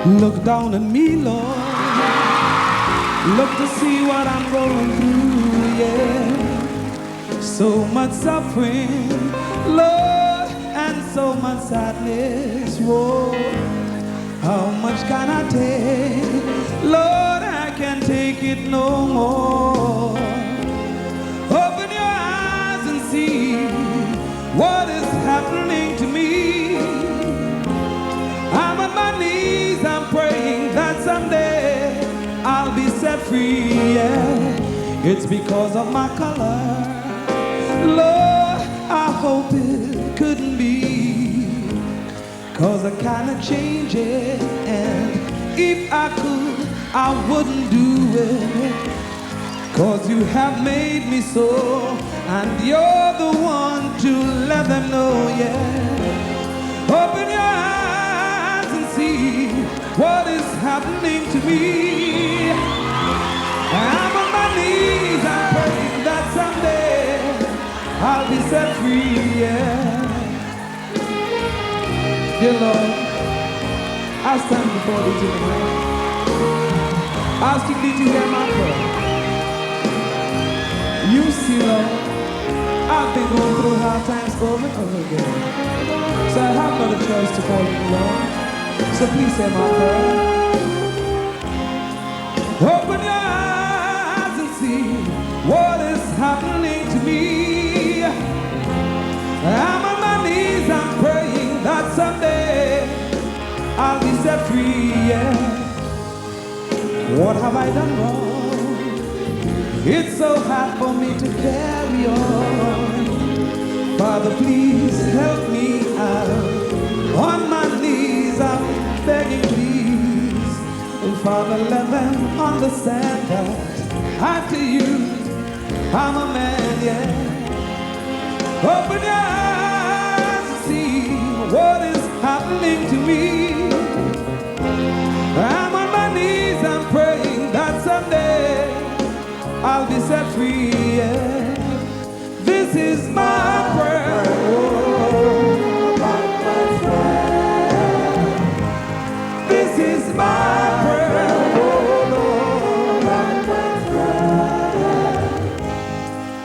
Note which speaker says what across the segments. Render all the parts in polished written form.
Speaker 1: Look down at me, Lord. Look to see what I'm going through, yeah. So much suffering, Lord, and so much sadness, whoa. How much can I take? Lord, I can't take it no more. Open your eyes and see what is happening to me. I'm on my knees, I'm praying that someday I'll be set free, yeah. It's because of my color. Lord, I hope it couldn't be, 'cause I kinda change it, and if I could, I wouldn't do it. 'Cause you have made me so, and you're the one to let them know, yeah. Open your eyes and see what is happening to me. I'm on my knees, I'm praying that someday I'll be set free, yeah. Dear Lord, I stand before thee tonight, asking thee to hear my prayer. You see, Lord, I've been going through hard times over and over again, so I have not a choice to call you, Lord. So please hear my prayer. Open your eyes and see what is happening to me. I'm on my knees, I'm praying that someday I'll be set free, yeah. What have I done wrong? It's so hard for me to carry on. Father, please help me out. On my knees, I'm begging, please. And Father, let them understand that after you, I'm a man, yeah. Open your eyes and see what is happening to me. I'm on my knees, I'm praying that someday I'll be set free, yeah. This is my prayer. This is my prayer.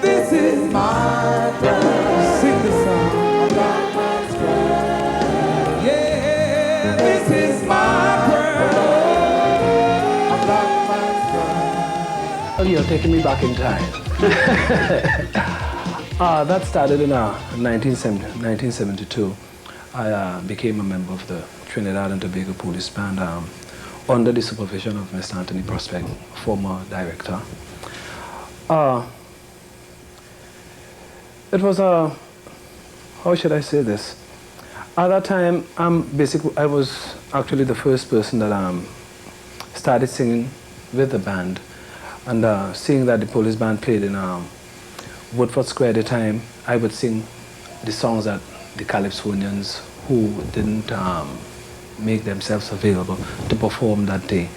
Speaker 1: This is my prayer. Sing the song. Yeah, this is my prayer.
Speaker 2: Oh, you're taking me back in time. That started in 1972. I became a member of the Trinidad and Tobago Police Band under the supervision of Mr. Anthony Prospect, former director. It was how should I say this? At that time, I was actually the first person that started singing with the band. And seeing that the police band played in Woodford Square at the time, I would sing the songs that the Calypsonians who didn't make themselves available to perform that day.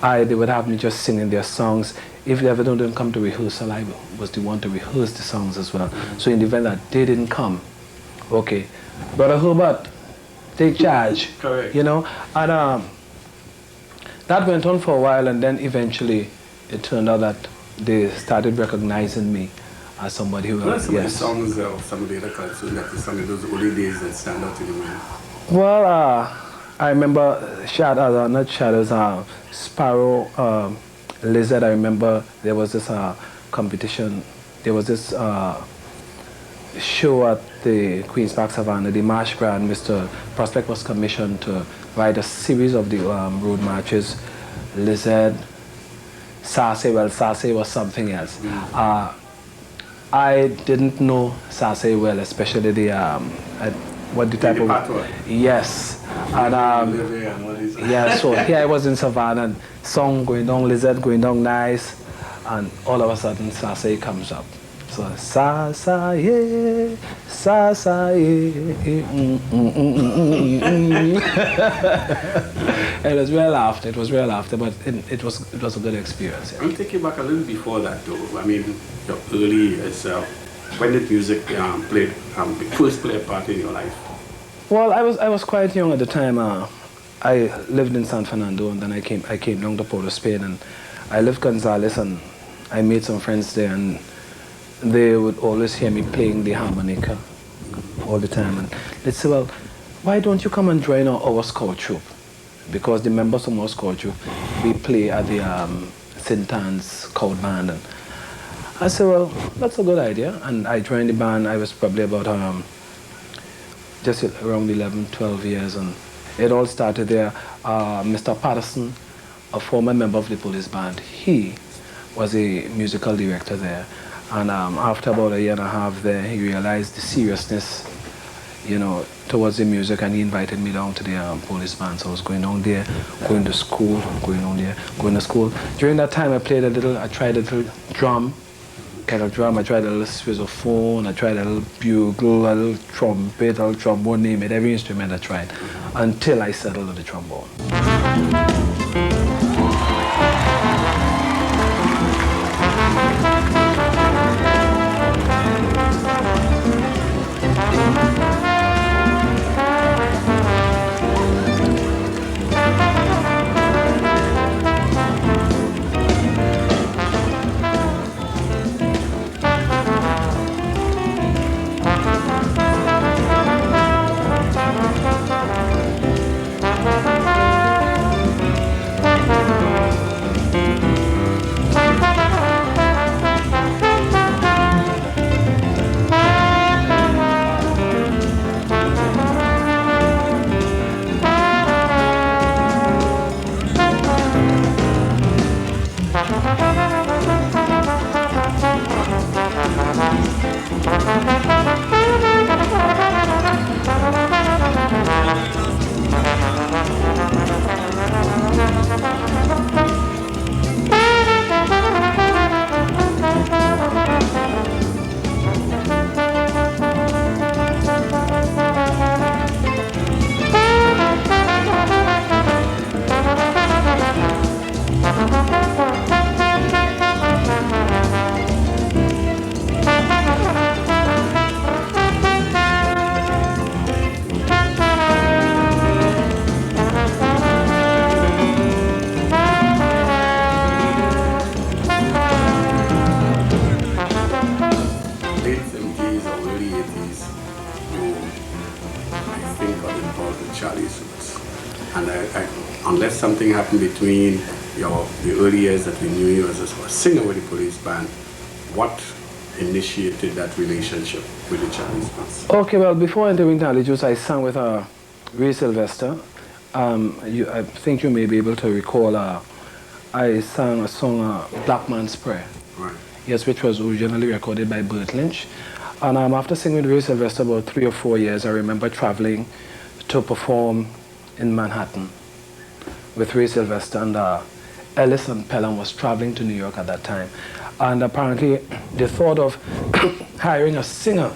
Speaker 2: They would have me just singing their songs. If they ever didn't come to rehearsal, I was the one to rehearse the songs as well. So in the event that they didn't come, okay, Brother Herbert, take charge.
Speaker 3: Correct.
Speaker 2: You know, and that went on for a while, and then eventually it turned out that they started recognizing me as somebody who
Speaker 3: was, some of the songs of some of the other Calypso that you sang in those early days that stand out in your mind?
Speaker 2: Well, I remember not Shadows, Sparrow, Lizard. I remember there was this competition, there was this show at the Queen's Park Savannah, the March Grand. Mr. Prospect was commissioned to write a series of the road marches. Lizard, Sase, well, Sase was something else. I didn't know Sase well, especially the what the type of yes, and yeah. So here I was in Savannah, and song going down, Lizard going down nice, and all of a sudden Sase comes up. So Sasaye, Sasaye. It was real laughter. It was real laughter, but it was a good experience. Yeah.
Speaker 3: I'm taking back a little before that, though. I mean, your early years. When did music first play a part in your life?
Speaker 2: Well, I was quite young at the time. I lived in San Fernando, and then I came down to Port of Spain, and I lived Gonzales, and I made some friends there, and they would always hear me playing the harmonica all the time, and they'd say, well, why don't you come and join our scout troop? Because the members of our scout troop, we play at the St. Anne's Scout Band. And I said, well, that's a good idea. And I joined the band. I was probably about just around 11, 12 years. And it all started there. Mr. Patterson, a former member of the police band, he was a musical director there. And after about a year and a half there, he realized the seriousness, you know, towards the music, and he invited me down to the police band. So I was going down there, going to school, going down there, going to school. During that time, I tried a little drum, kind of drum. I tried a little sousaphone, I tried a little bugle, a little trumpet, a little trombone, name it, every instrument I tried, until I settled on the trombone.
Speaker 3: Unless something happened between the early years that we knew you as a singer with the police band, what initiated that relationship with the Charlie Smiths?
Speaker 2: Okay, well, before entering Charlie Juice, I sang with Ray Sylvester. I think you may be able to recall, I sang a song, Black Man's Prayer.
Speaker 3: Right.
Speaker 2: Yes, which was originally recorded by Bert Lynch. And after singing with Ray Sylvester about 3 or 4 years, I remember traveling to perform in Manhattan with Ray Sylvester, and Ellis and Pelham was traveling to New York at that time. And apparently they thought of hiring a singer.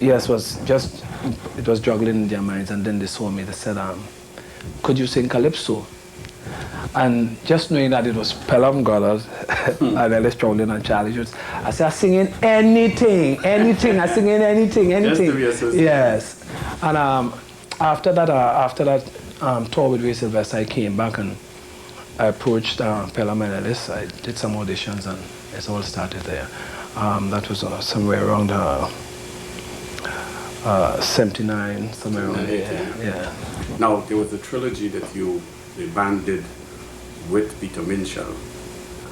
Speaker 2: Yes, it was juggling in their minds, and then they saw me, they said, could you sing Calypso? And just knowing that it was Pelham Brothers and Ellis Troughton and Charlie Jones, I said, I'm singing anything, I'm singing anything.
Speaker 3: Just to be associated.
Speaker 2: Yes. And after that tour with Ray Sylvester, I came back and I approached Pelham and Ellis. I did some auditions, and it all started there. That was somewhere around 79, somewhere around there. Yeah.
Speaker 3: Now, there was a trilogy that the band did with Peter Minshall,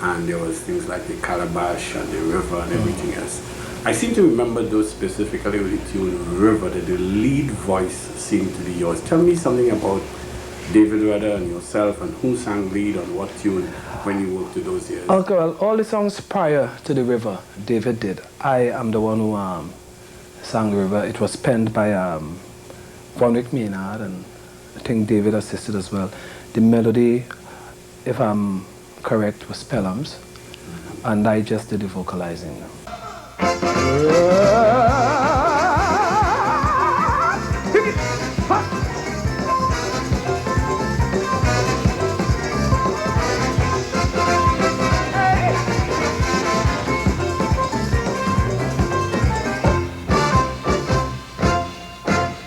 Speaker 3: and there was things like the Calabash and the River and everything else. I seem to remember those specifically with the tune River, that the lead voice seemed to be yours. Tell me something about David Rudder and yourself, and who sang lead on what tune when you worked to those years?
Speaker 2: Okay, well, all the songs prior to The River, David did. I am the one who sang The River. It was penned by Vonwick Maynard, and I think David assisted as well. The melody, if I'm correct, was Pelham's, and I just did the vocalizing.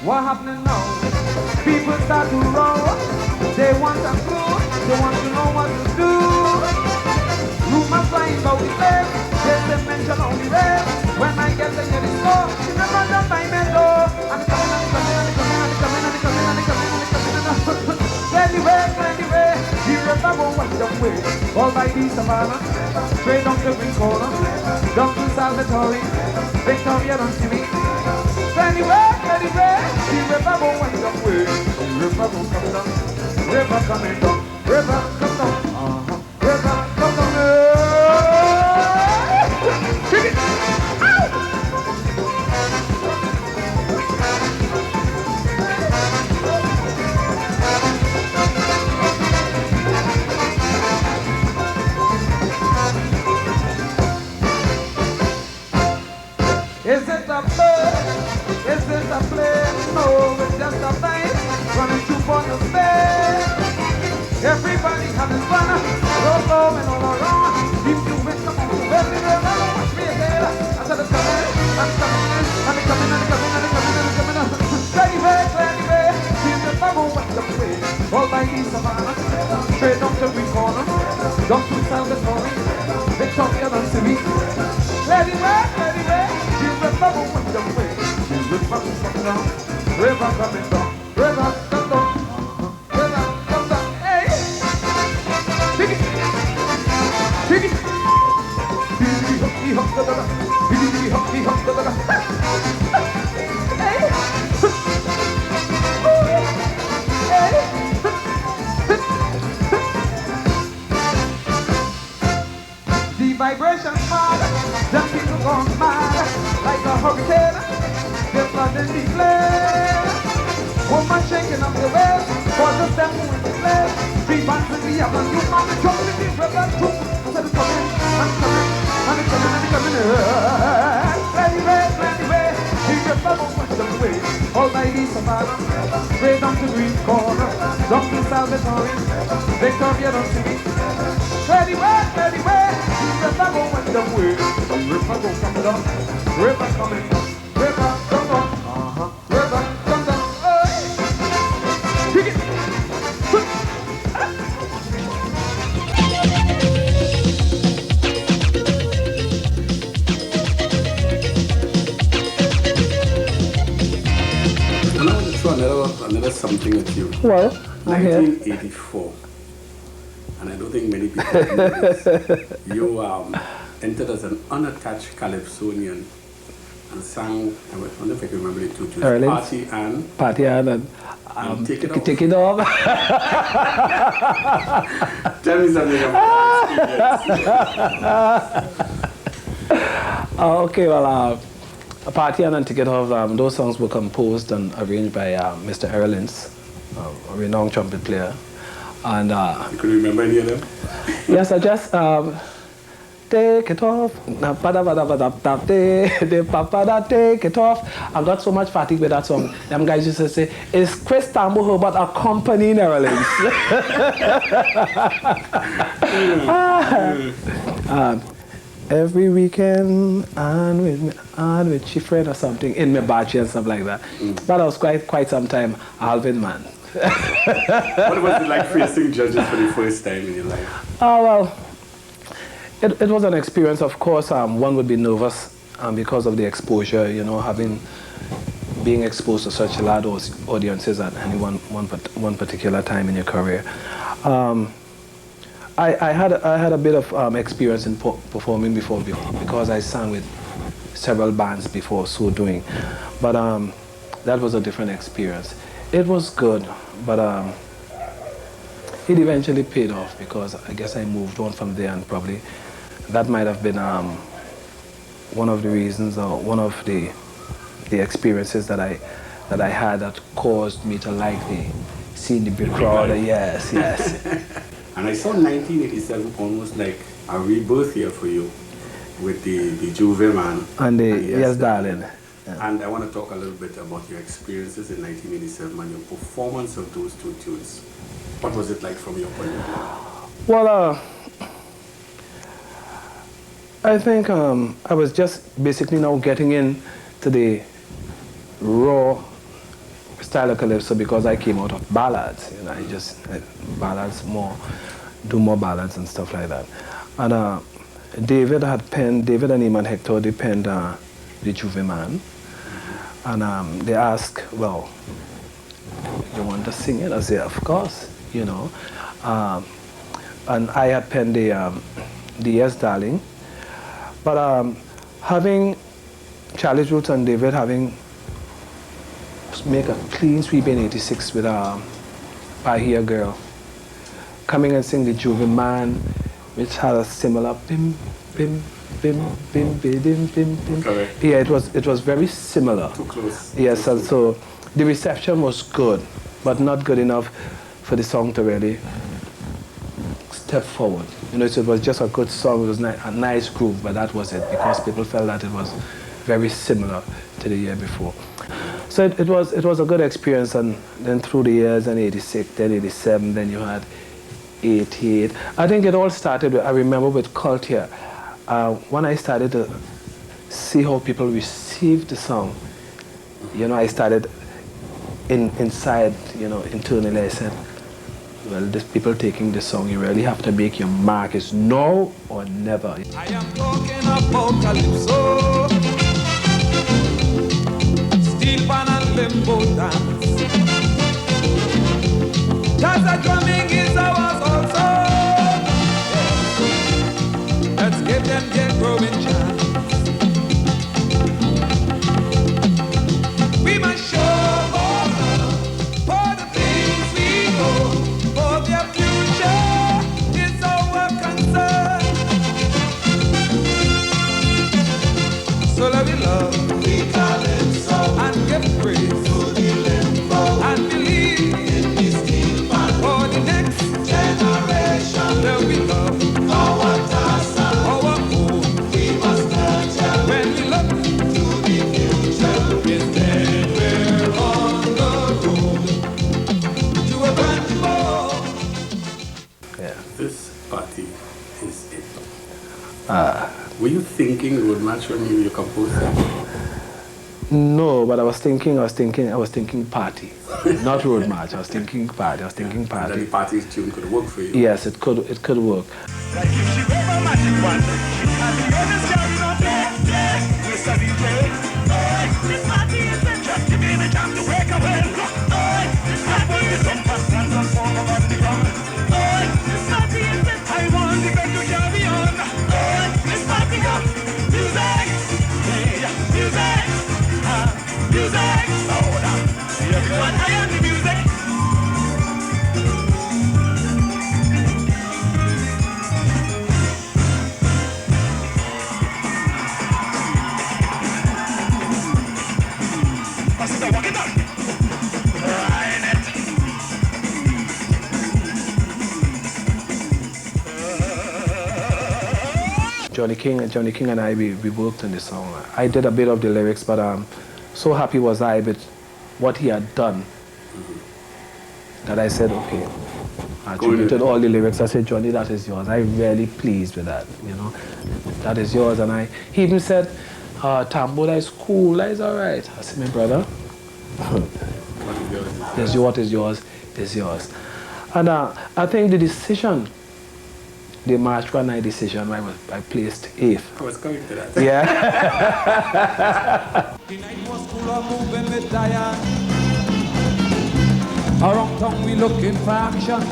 Speaker 1: What happening now? People start They want a clue, they want to know what to do. Rumors flying about the place, yes, they mention only red. When I get the yellow score, remember the time and go. And it's coming, and it's coming, and it's coming, and it's coming, and it's coming, and it's coming, and it's coming, and it's coming. Anyway, the river won't wash them way. All by the savannah, straight down to Green Corner, down to Salvatore, Victoria, don't see me. Anyway, the river won't wash them way. The river won't come down, river coming down, river come down, river come down. Kick it! Is it a bird? Is it a plane? No, it's just a plane running through for the space. Everybody having fun, roll low and all around. If you win, come on, every river, watch me again. I said it's coming, I'm coming, and it's coming, and it's coming, and it's coming, and it's coming. Anyway, here's the bubble, what's the way? All by the savannah, straight up to Green Corner, down to Salvatore, Victoria, don't see me. Anyway, here's the bubble, what's the way? Here's the bubble, come down, river coming down, river come down. The vibration's mad, the people gone mad, like a hurricane, they're flooding the place. Woman shaking up the waves, for the step in the place. Three bands in the avenue, you man, the trouble in the river too. I said it's coming, and it's coming, and it's coming, and it's coming. Anyway, here's the bubble, what's the way? All by the savannah, straight down to Green Corner, down to Salvatore, Victoria, don't see me. Anyway, here's the bubble, what's the way? River go come down, river coming down, river come down, river come down. Kick it!
Speaker 3: I want to throw another something at you.
Speaker 2: Well, I'm here.
Speaker 3: 1984. And I don't think many people know this. You entered as an unattached Calypsonian and sang, I don't know if I can remember the two tunes, Party and Take
Speaker 2: It Off.
Speaker 3: Tell me something about that experience.
Speaker 2: Okay, well, Party and Take It Off, those songs were composed and arranged by Mr. Erlins, a renowned trumpet player. And
Speaker 3: you could remember any of them?
Speaker 2: yes, I just take it off. Take it off. I got so much fatigue with that song. Them guys used to say, "Is Chris Tambu Herbert accompanying Erlins?" Every weekend and with Chifred or something in my batch and stuff like that. That was quite some time. Alvin, man.
Speaker 3: What was it like facing judges for the first time in your life?
Speaker 2: Well, it was an experience. Of course, one would be nervous because of the exposure, you know, being exposed to such large audiences at any one particular time in your career. I had a bit of experience in performing before because I sang with several bands before so doing, but that was a different experience. It was good, but it eventually paid off because I guess I moved on from there, and probably that might have been one of the reasons or one of the experiences that I had that caused me to like seeing the big crowd. Yes.
Speaker 3: And I saw 1987 almost like a rebirth year for you with the Juve Man.
Speaker 2: And Yes Darling.
Speaker 3: Yeah. And I want to talk a little bit about your experiences in 1987 and your performance of those two tunes. What was it like from your point of view?
Speaker 2: Well, I think I was just basically now getting into the raw style of calypso because I came out of ballads. You know, I just ballads more, do more ballads and stuff like that. And David and Eamon Hector, they penned the Juve Man. And they asked, well, you want to sing it? I said, of course, you know. And I had penned the Yes Darling. But having Charlie's Roots and David having make a clean sweep in '86 with I Hear Girl, coming and sing the Juve Man, which had a similar bim, bim, bim, bim, bim, bim, bim, bim.
Speaker 3: Correct.
Speaker 2: Yeah, it was very similar.
Speaker 3: Too close.
Speaker 2: Yes, and so the reception was good, but not good enough for the song to really step forward. You know, so it was just a good song. It was a nice groove, but that was it, because people felt that it was very similar to the year before. So it was a good experience, and then through the years, and '86, then '87, then you had '88. I think it all started, I remember, with Culture. When I started to see how people received the song, you know, I started inside, you know, internally, I said, well, these people taking this song, you really have to make your mark. It's now or never.
Speaker 1: I am talking about Calypso, steel pan and limbo dance. Jazz drumming is ours also. Let's give them their growing chance. We must show more love for the things we know. For their future is our concern. So let me love, we Calypso, and give praise to the limbo, and believe in this steel man for the next generation. Let me love our task, our home. We must nurture when we look to the future. Instead we're on the road to a brand new world.
Speaker 2: Yeah.
Speaker 3: This party is it. Were you thinking road match when you composed that?
Speaker 2: No, but I was thinking party, not road march. I was thinking party.
Speaker 3: That the party's tune could work for you.
Speaker 2: Yes, it could work.
Speaker 4: Like if she were a magic wand, and the others can't play. Mr. DJ, this party is it. Just give me the chance to wake up and look. This party is it. Some and form on the ground. This party is it. I want the bed to carry on. This party got music, music, music. Hold on, everyone high on the music.
Speaker 2: Johnny King and I, we worked on the song. I did a bit of the lyrics, but so happy was I with what he had done that I said, okay, I attributed all the lyrics. I said, Johnny, that is yours. I'm really pleased with that, you know. That is yours. And he even said, Tambu, that is cool, that is all right. I said, my brother, what is yours is yours. And I think the decision, the March 1 night decision, I placed 8th.
Speaker 3: I was coming to that.
Speaker 2: Yeah.
Speaker 1: The night was full of moving with Diane. Around town we looking for action.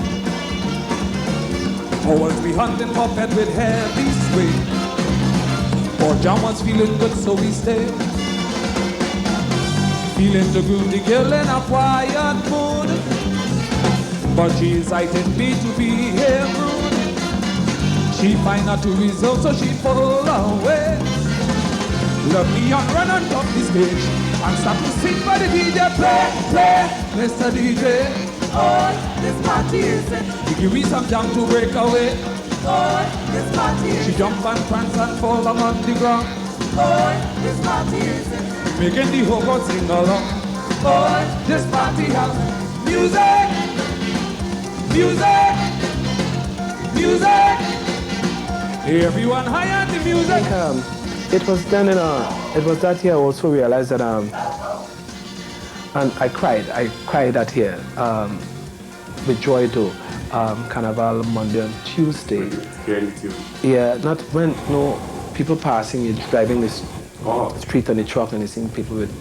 Speaker 1: Or was we hunting for pet with heavy swing? Or John was feeling good, so we stayed. Feeling to groove the girl in a quiet mood. But she incited me to be here rude. She find out to resolve, so she pull away. Love me and run on top the stage and start to sing for the DJ. Play, Mr. DJ.
Speaker 5: Oh, this party is it.
Speaker 1: You give me some jam to break away.
Speaker 5: Oh, this party is it.
Speaker 1: She jump and prance and fall down on the ground.
Speaker 5: Oh, this party is it.
Speaker 1: Making the whole crowd sing along. Oh, this party has music, music, music. Everyone high on the music.
Speaker 2: It was then it was that year I also realized that And I cried that year with joy too. Carnival Monday and Tuesday.
Speaker 3: Hearing the tune.
Speaker 2: Yeah, not when, no, people passing, you driving this
Speaker 3: Oh,
Speaker 2: street on the truck and you seeing people with,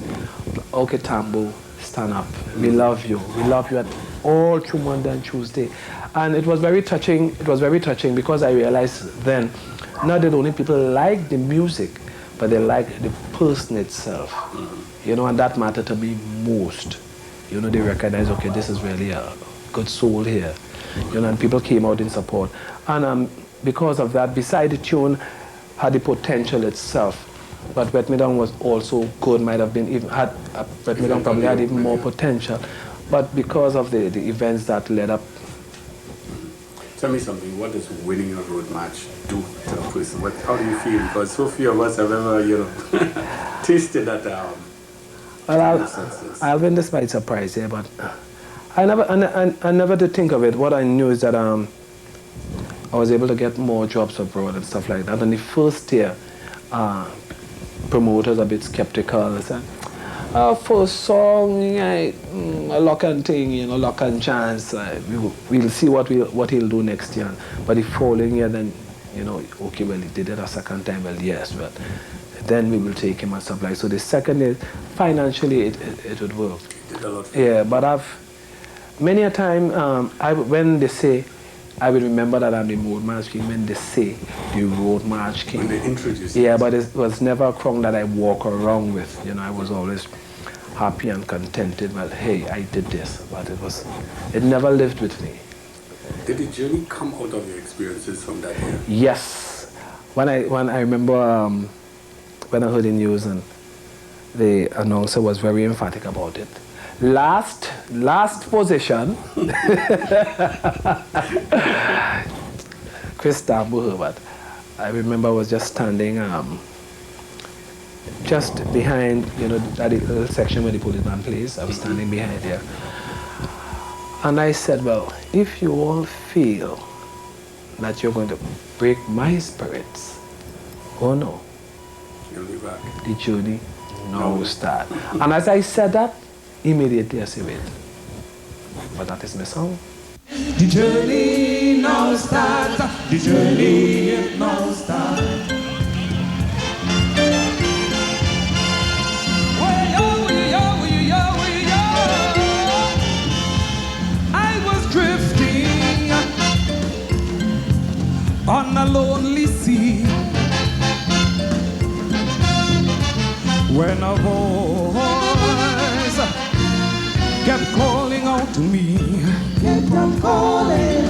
Speaker 2: okay, Tambu, stand up. We love you. We love you at all through Monday and Tuesday. And it was very touching. It was very touching because I realized then, not that only people like the music, but they like the person itself. You know, and that mattered to me most. You know, they recognize, okay, this is really a good soul here. You know, and people came out in support. And because of that, beside the tune, had the potential itself. But Wet Me Down was also good, might have been even, Wet Me Down probably had even more potential. But because of the events that led up.
Speaker 3: tell me something. What does winning a road match do to a person? How do you feel? Because so few of us have ever, you know, tasted that.
Speaker 2: Well, Alvin, this might surprise you, but I never did think of it. What I knew is that I was able to get more jobs abroad and stuff like that. And the first year, promoters a bit skeptical. They said, first song, a lock and thing, you know, lock and chance. We'll see what he'll do next year. But the following year, then, you know, okay, well, he did it a second time, well, yes, but then we will take him and stuff like that. So the second year, financially, it would work.
Speaker 3: Did a lot for
Speaker 2: Yeah, but many a time, when they say, I will remember that I'm the Road March King when they say the Road March King.
Speaker 3: when they introduced
Speaker 2: Yeah,
Speaker 3: it.
Speaker 2: but it was never a crown that I walk around with. You know, I was always happy and contented. Well, hey, I did this, but it never lived with me.
Speaker 3: Did the journey come out of your experiences from that year?
Speaker 2: Yes, when I remember when I heard the news and the announcer was very emphatic about it. Last position, Chris Tambu Herbert. I remember I was just standing just behind, you know, that little section where the policeman plays. I was standing behind there. And I said, well, if you all feel that you're going to break my spirits, oh no,
Speaker 3: You'll be back.
Speaker 2: the journey now start. And as I said that, immediately I said, wait, but that is my song.
Speaker 1: The journey now starts. The journey now starts. I was drifting on a lonely sea when a voice kept calling out to me.
Speaker 5: Kept on calling,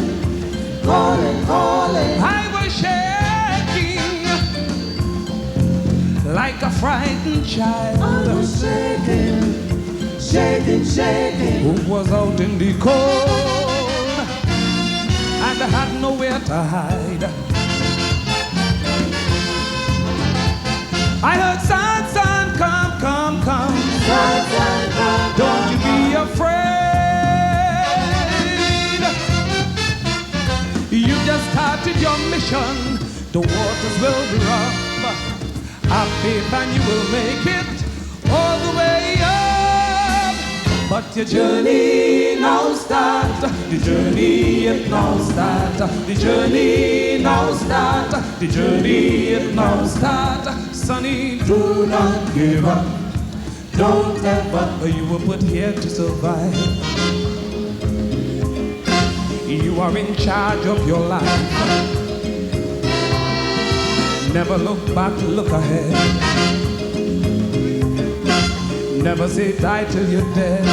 Speaker 5: calling, calling.
Speaker 1: I was shaking like a frightened
Speaker 5: I
Speaker 1: child
Speaker 5: was shaking, shaking, shaking.
Speaker 1: who was out in the cold and had nowhere to hide. I heard son, son, come, come, come.
Speaker 5: Sun, sun, come,
Speaker 1: Don't you be afraid. You just started your mission. The waters will be rough. Have faith and you will make it all the way up. But your journey now start. The journey it now start. The journey now start. The journey it now start. Sonny, do not give up. Don't ever. You were put here to survive. You are in charge of your life. Never look back, look ahead. Never say die till you're dead.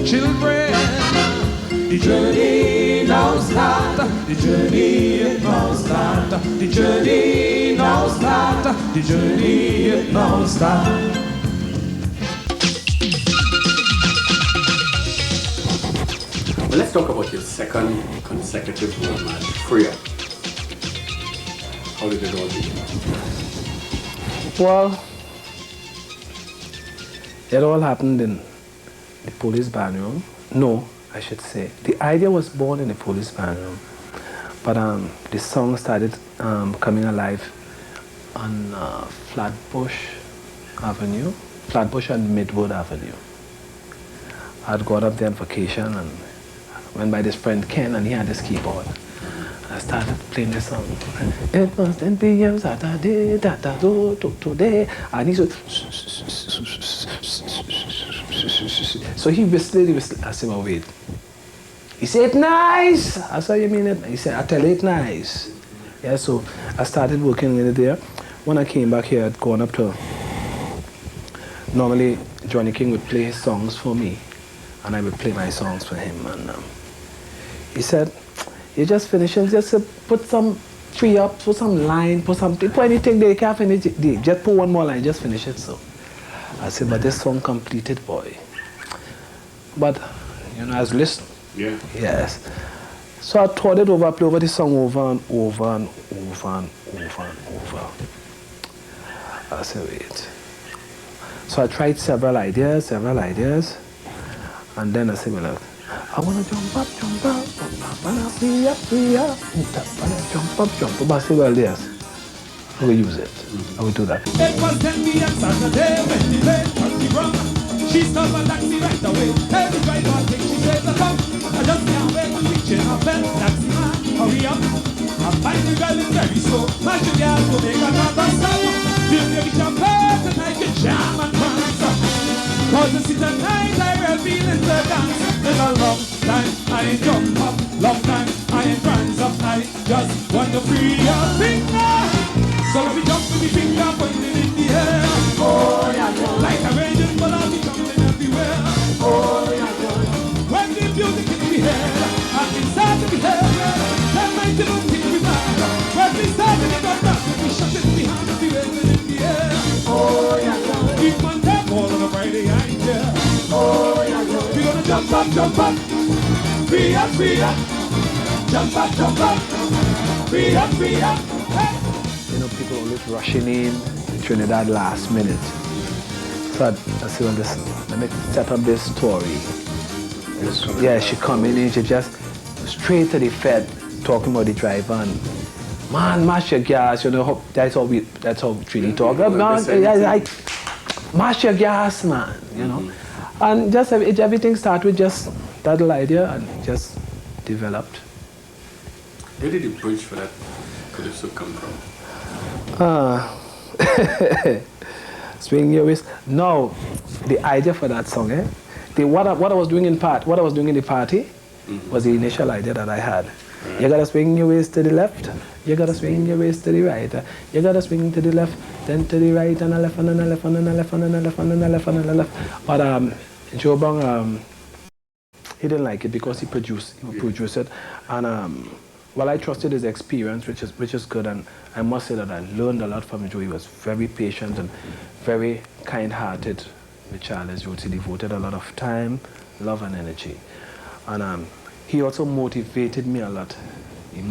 Speaker 1: Children, the journey now start. The journey now start. The journey now start. The journey now start.
Speaker 3: Well, let's talk about your second consecutive road match, Freya. How did it all begin?
Speaker 2: Well, it all happened in the police band room. No, I should say. The idea was born in the police band room. But the song started coming alive on Flatbush Avenue Flatbush and Midwood Avenue. I'd gone up there on vacation and went by this friend Ken, and he had this keyboard. I started playing this song. It was 10 p.m. Saturday, today. And he said, so he whistled. I said, well, wait. He said, nice. I said, you mean it? He said, I tell you, it's nice. Yeah, so I started working with it there. When I came back here, I'd gone up to, normally Johnny King would play his songs for me, and I would play my songs for him. And he said, you just finish and just put some free up, put some line, put something, put anything there, you can't finish it. Just put one more line, just finish it. So I said, but this song completed, boy. But, you know, I was listening.
Speaker 3: Yeah.
Speaker 2: Yes. So I thought it over, I played over this song over and over and over and over and over. I said, wait. So I tried several ideas, and then I said, well, look, I want to jump up, and I'll free up, jump up. I said, well, yes, I will use it. I will do that.
Speaker 1: It was 10 p.m. Saturday when the plane touched the ground. She stopped and taxi right away. Every driver thinks she says a come. I just can't wait to reach in her bed. Taxi man, hurry up. I find the girl is very slow. My sugar will make another stop. Till you reach a place and I can jam and dance. Cause the sit at night I will feel in the dance. It's a long time I ain't jump up. Long time I ain't dance up. I just want to free your finger. So let me jump with my finger pointing in the air. Oh yeah, yeah. Like a raging bull I'll be jumping everywhere. Oh yeah, yeah. When the music hits me head, I can start to be heard. That might even think we mad. When we start to get up, we shut it behind the waving in the air. Oh yeah, yeah. Keep on that ball on a Friday, I ain't there. Oh yeah, yeah. We're gonna jump up. Free up. Jump up. Free up. Hey.
Speaker 2: You know, people always rushing in Trinidad last minute. So I said, well, listen, let me set up this story. Yeah, she come in, she just straight to the Fed, talking about the driver and, man, mash your gas, you know, that's how Trini talk. Like, mash your gas, man, you know. And just everything started with just that little idea and just developed.
Speaker 3: Where did the bridge for that Calypso come from?
Speaker 2: Swing your waist. No, the idea for that song, what I was doing in the party was the initial idea that I had. Right. You gotta swing your waist to the left, you gotta swing your waist to the right, you gotta swing to the left, then to the right, and a left, and a left, and a left, and a left, and a left, and a left. But Joe Bong, he didn't like it because he produced it, and well, I trusted his experience, which is good, and I must say that I learned a lot from Joe. He was very patient and very kind-hearted with Charles Rhodes. He devoted a lot of time, love, and energy. And he also motivated me a lot. He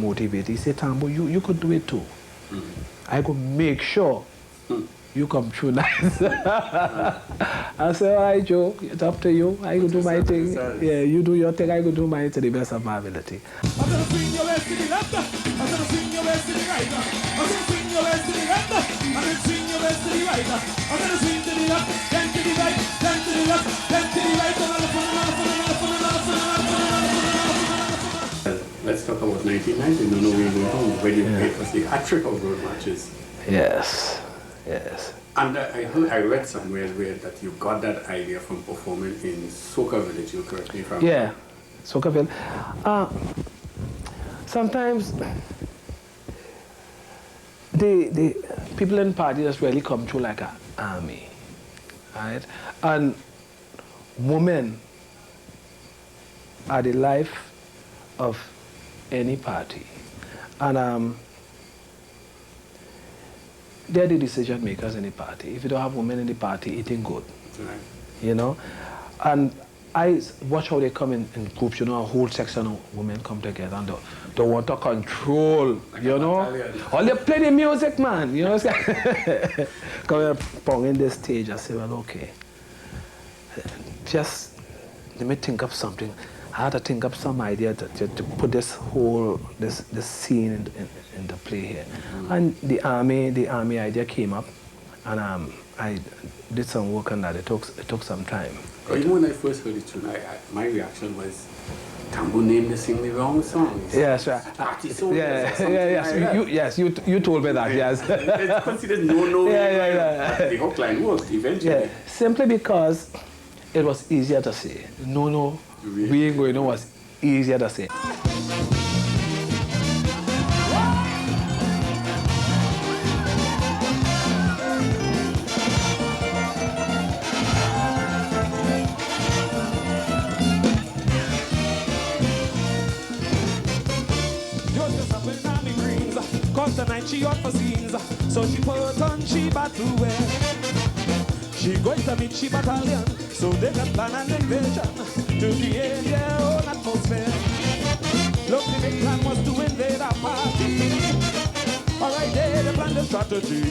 Speaker 2: said, Tambu, you could do it too. I could make sure you come through nice. I said, all right, Joe, it's up to you. I could do my thing. Yeah, you do your thing, I could do mine to the best of my ability.
Speaker 1: I'm gonna swing your waist to the left, I'm gonna swing your waist to the right, I'm gonna swing your waist to the left, I'm gonna swing your waist to the right, I'm gonna swing to the left, then to the right, then to the left, then to the right,
Speaker 3: Let's talk about 1990. No, we're going home. When you played was the hat-trick of road matches.
Speaker 2: Yes.
Speaker 3: And I read somewhere that you got that idea from performing in Soca Village. You correct me if I'm wrong.
Speaker 2: Yeah, Soca Village. Sometimes the people in party just really come through like an army, right? And women are the life of any party, and they're the decision makers in the party. If you don't have women in the party, it ain't good. Right. You know? And I watch how they come in groups, you know, a whole section of women come together and they want to control, you know? All they play the music, man, you know? Come here, pong in this stage, I say, well, okay. Just let me think of something. I had to think up some idea to put this whole this scene into play here, and the army idea came up, and I did some work on that. It took some time.
Speaker 3: Even when I first heard it tune, my reaction was, Tambu named the sing the wrong song.
Speaker 2: Yes, right. Yes, you told me that, yes.
Speaker 3: It's considered no.
Speaker 2: Yeah.
Speaker 3: The hook line worked eventually.
Speaker 2: Yeah, simply because it was easier to say. No, we ain't going to was easier to say.
Speaker 1: Tonight she out for scenes, so she put on she battle wear. She going to meet she battalion, so they can plan an invasion to create their own atmosphere. Look, the big plan was to invade our party. Alright, they planned the strategy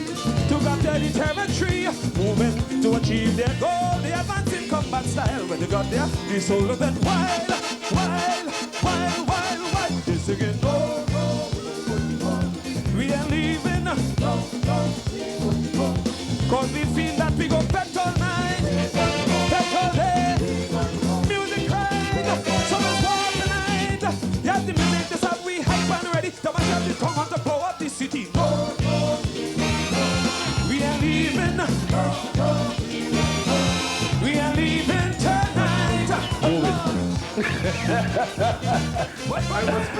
Speaker 1: to capture the territory, moving to achieve their goal. The advance in combat style. When they got there, the soldiers went wild. They singing no. We ain't leaving, cause we feel that we go back all night, back all day, music right, so let's walk the night. Yeah, the music is how we hype and ready, the man have the come on to blow up the city. We ain't leaving, tonight.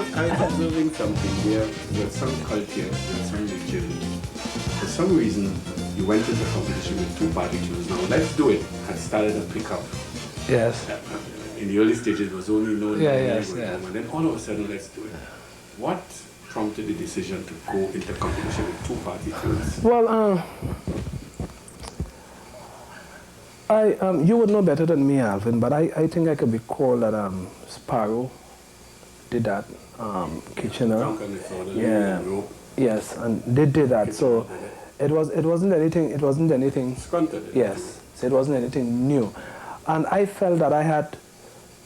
Speaker 3: I was observing something here with some culture, with some religion. For some reason, you went into the competition with two-party tunes. Now, let's do it. I started to pick up.
Speaker 2: Yes.
Speaker 3: In the early stages, it was only known.
Speaker 2: Yes.
Speaker 3: And then all of a sudden, let's do it. What prompted the decision to go into competition with two-party tunes?
Speaker 2: Well, you would know better than me, Alvin, but I think I could recall that Sparrow did that, Kitchener. Yes, and they did that. So it wasn't anything.
Speaker 3: Squanted.
Speaker 2: Yes, so it wasn't anything new, and I felt that I had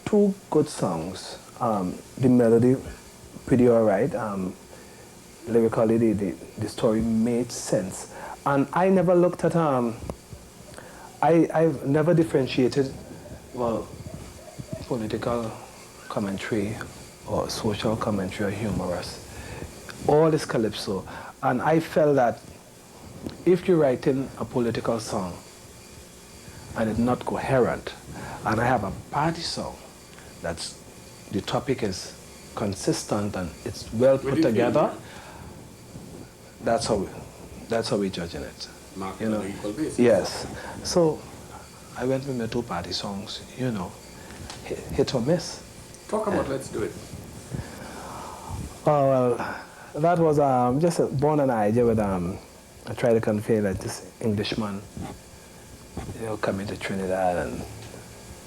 Speaker 2: two good songs. The melody, pretty alright. Lyrically, the story made sense, and I never looked at I've never differentiated, political commentary or social commentary or humorous. All is Calypso. And I felt that if you're writing a political song and it's not coherent, and I have a party song that's, the topic is consistent and it's well put together, that's how we're judging it.
Speaker 3: You know, equal basis.
Speaker 2: Yes. So I went with my two-party songs, hit or miss.
Speaker 3: Talk about Let's Do It.
Speaker 2: Oh, well, that was just born an idea with, I tried to convey that this Englishman, coming to Trinidad and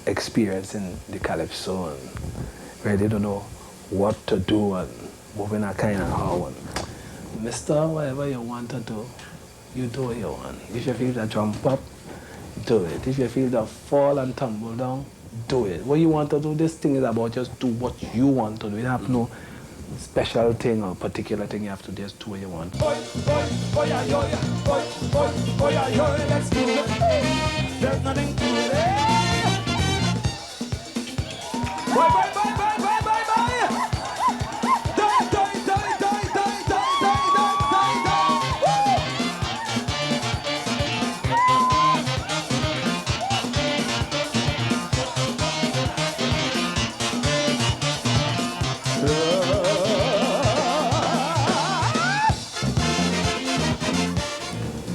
Speaker 2: experiencing the Calypso and really don't know what to do and moving that kind of how. And, Mister, whatever you want to do, you do what you want. If you feel that jump up, do it. If you feel that fall and tumble down, do it. What you want to do, this thing is about just do what you want to do. You have no special thing or particular thing. You have to just do what you want.
Speaker 1: Let's do it. There's nothing to it. Bye.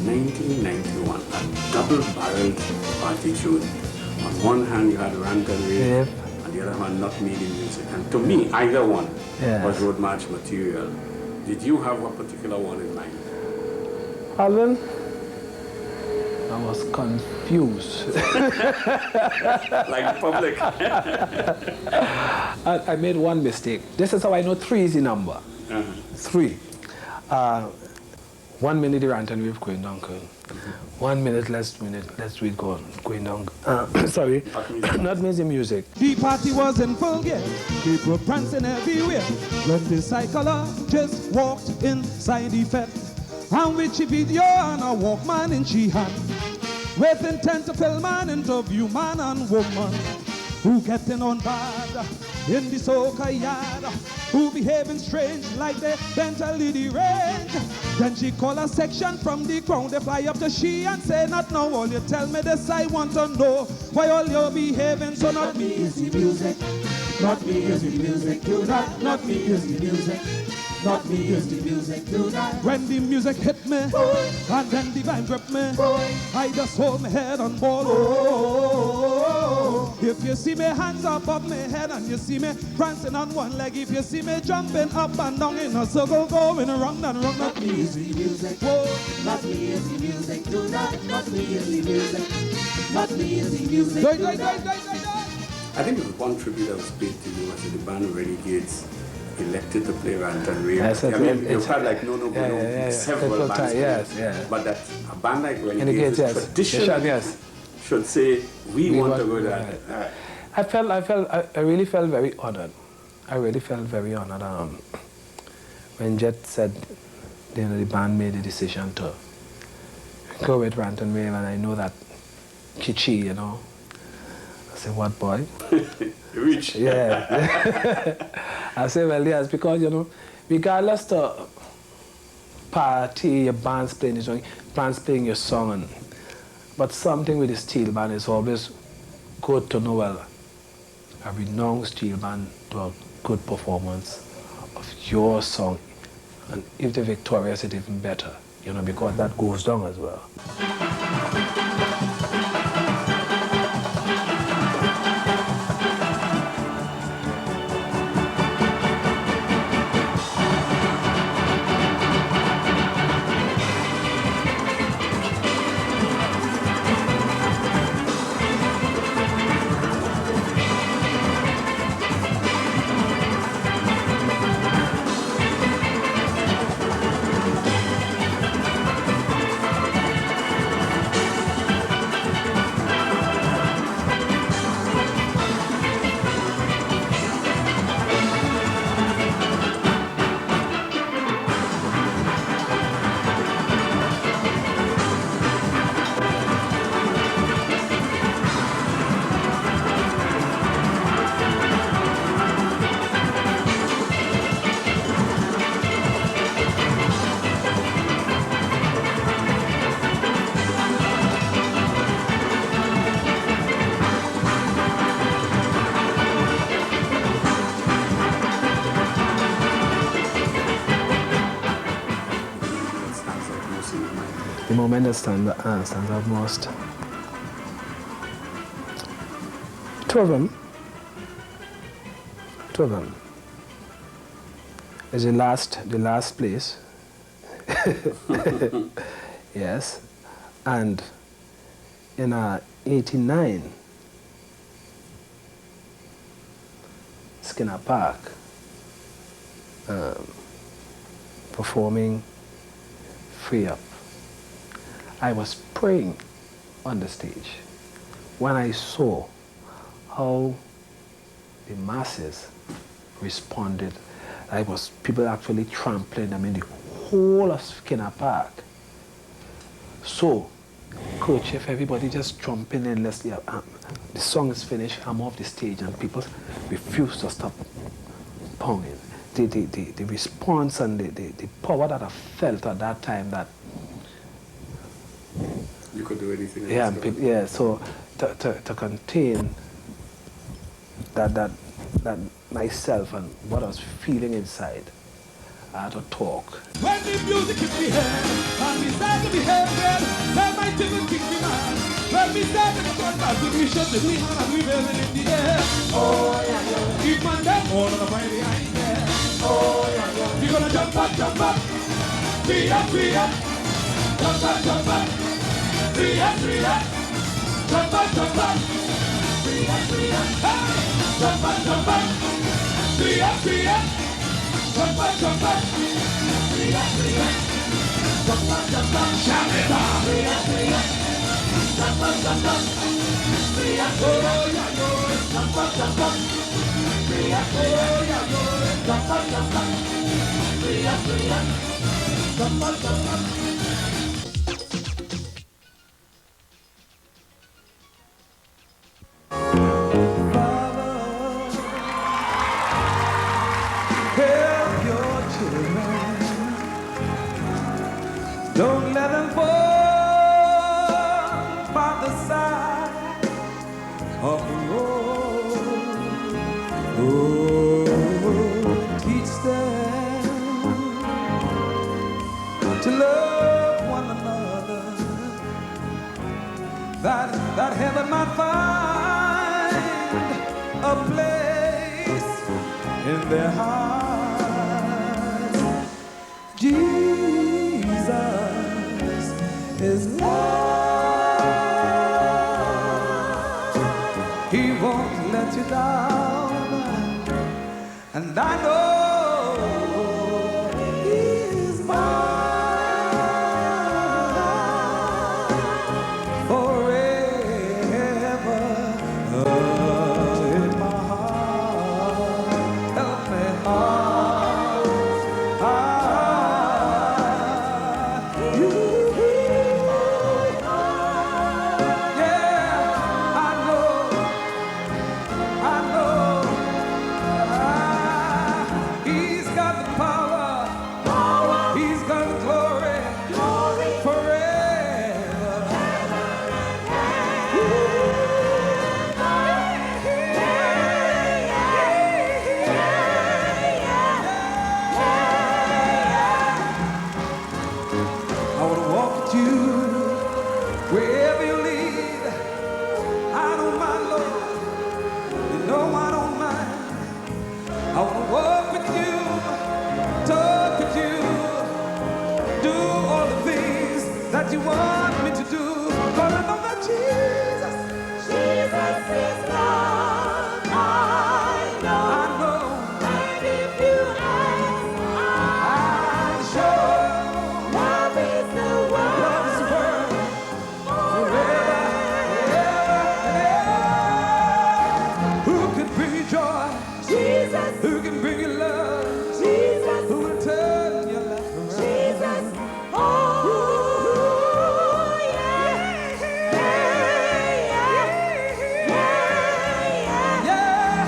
Speaker 3: 1991, a double-barreled party tune. On one hand, you had Rant and Rave, on the other hand, Not Needing Music. And to me, either one was road march material. Did you have a particular one in mind?
Speaker 2: Alvin, I was confused.
Speaker 3: Like the public.
Speaker 2: I made one mistake. This is how I know 3 is the number. 3. 1 minute the Rant and Rave going down, 1 minute, let's do it going down. Sorry, not music.
Speaker 1: The party was in full gear. People prancing everywhere. When the psychologist walked inside the fete, and with she video and a Walkman in she hand, with intent to fill man, interview man and woman who getting on bad in the soca yard, who behaving strange like they mentally deranged. Then she call a section from the ground, they fly up to she and say, not now, all you tell me this, I want to know why all you're behaving so not me is the music. Not me is the music, do that. Not me is the music. Not me is the music, do that. When the music hit me, and then the vibe grip me, I just hold my head on ball. Oh, if you see me hands above my head and you see me prancing on one leg, if you see me jumping up and down in a circle, going around and around, not me is the music. Not me is the music, do that. Not me is the music. Not me is the music.
Speaker 3: I think it was one tribute that was paid to you as the band Renegades elected to play Rant and Rave.
Speaker 2: Yes,
Speaker 3: I mean, you've had like No No Bono, several bands,
Speaker 2: yes.
Speaker 3: But that a band like
Speaker 2: Renegades,
Speaker 3: Renegades traditionally should say, we want to go there.
Speaker 2: I really felt very honored. I really felt very honored when Jet said, the band made the decision to go with Rant and Rave, and I know that Kichi, I said, what boy?
Speaker 3: Rich.
Speaker 2: Yeah. I say, well, yes, because, regardless to party, your band's playing your song, band's playing your song, but something with the steel band is always good to know, well, a renowned steel band do a good performance of your song, and if they're victorious, it's even better, because that goes down as well. The moment that stands out most. Two of them. Is the last place. Yes. And in 89, Skinner Park, performing Free Up. I was praying on the stage when I saw how the masses responded. People actually trampling them in the whole of Skinner Park. So, kerchief, everybody just jumping in. The song is finished, I'm off the stage, and people refuse to stop pounding. The response and the power that I felt at that time, that
Speaker 3: you could do anything.
Speaker 2: Yeah, so to contain that myself and what I was feeling inside, I had to talk.
Speaker 1: When the music hits me head, and we start to behave well, then my children kick me mad. When we start to turn back, we shut the hand and we wave it in the air. Oh, yeah. Keep on them, all of the way behind there. Oh, yeah. You're gonna jump up. Free up. Jump up. Free up. Jump up. Free up. Hey! Jump up. Free up. Jump up. Free up. Jump up. Shout it out. Free up. Jump up. Free up. Oh, yeah, jump up. Free up. Oh, yeah, jump up. Free up. Jump up. Don't let them fall by the side of the road. Oh, teach them to love one another, that heaven might find a place in their hearts. Jesus is love. He won't let you down, and I know He's mine forever. In my heart, help me you. Yeah, I know. He's got the power. He's got the glory forever. I want to walk with you wherever you lead. I don't mind, Lord. You know I don't mind. I want to walk with you, talk with you, do all the things that you want me to do. But I know that Jesus is love. I know. And if you ask, I'm sure. Love is the word forever and ever. Who can bring you joy? Jesus. Who can bring you love? Jesus. Who will turn your life around? Jesus. Oh, yeah.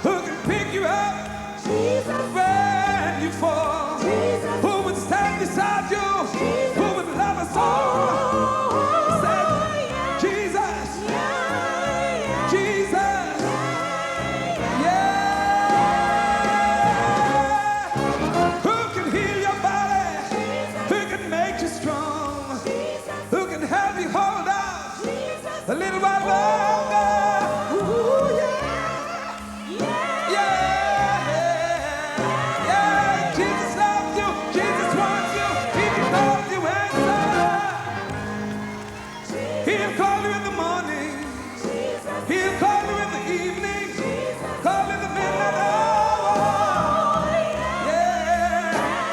Speaker 1: Who can pick you up? Jesus. When you fall? Jesus. Who would stand beside you? Jesus. Who would love us all? Say, Jesus. Jesus. Yeah. Who can heal your body? Who can make you strong? Who can help you hold out a little while longer? Ooh, yeah. Jesus loves you. Jesus wants you. He can call you answer. He'll call you in the morning. He'll call you in the evening. Call in the midnight hour. Yeah.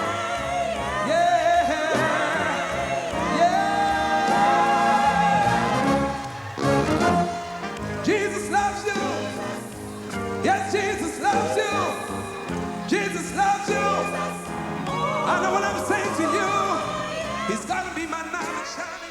Speaker 1: Jesus loves you. Yes, Jesus loves you. Jesus loves you. I know what I'm saying to you. He's gonna be my knight in shining.